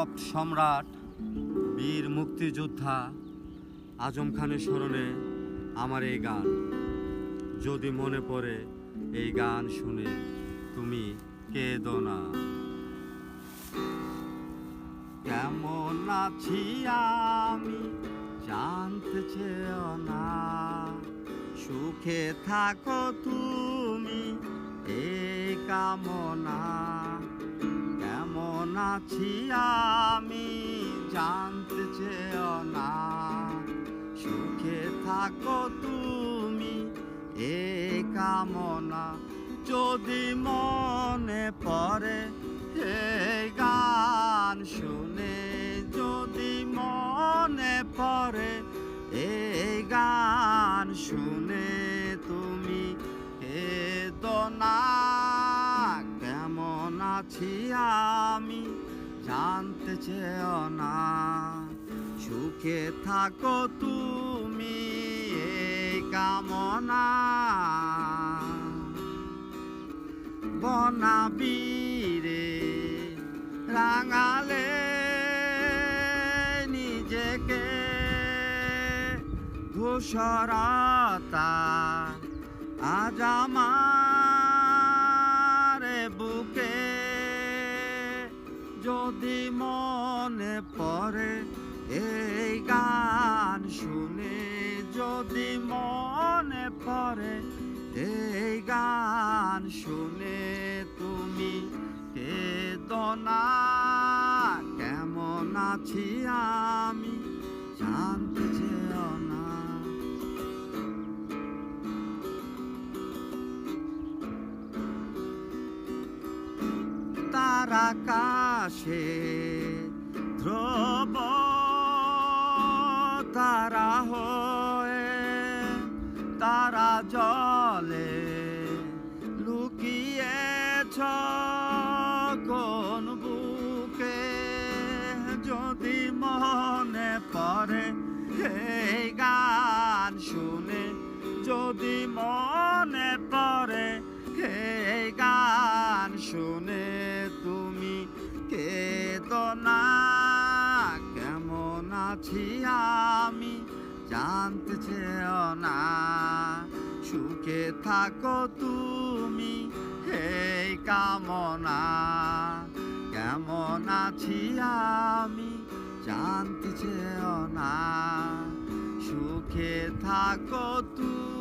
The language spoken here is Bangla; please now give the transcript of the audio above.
বিপ্লব সম্রাট বীর মুক্তিযোদ্ধা আজম খানের স্মরণে আমার এই গান। যদি মনে পড়ে এই গান শুনে তুমি কেঁদো না। কেমন আছি আমি জানতে চেও না, সুখে থাকো তুমি এই কামনা। কেমন আছি আমি জানতে চেও না, সুখে থাকো তুমি এই কামনা। যদি মনে পড়ে এই গান শুনে, যদি মনে পড়ে এই গান শুনে তুমি কেঁদো না। কেমন আছি আমি জানতে চেও না, সুখে থাকো তুমি এই কামনা। বনাবীরে রাঙালে নিজেকে, ধূসরতা আজ আমার বুকে। যদি মনে পড়ে এই গান শুনে, যদি মনে পড়ে এই গান শুনে তুমি কেঁদো না। কেমন আছি আমি জানতে চেও না। তার আকাশে ধ্রুব তারা হয়ে, তারা জলে লুকিয়েছ কোন বুকে। যদি মনে পড়ে এই গান শুনে, যদি মনে পড়ে এই গান শুনে তুমি কেঁদো না। কেমন আছি আমি জানতে চেও না, সুখে থাকো তুমি এই কামনা। কেমন আছি আমি জানতে চেও না, সুখে থাকো তুমি।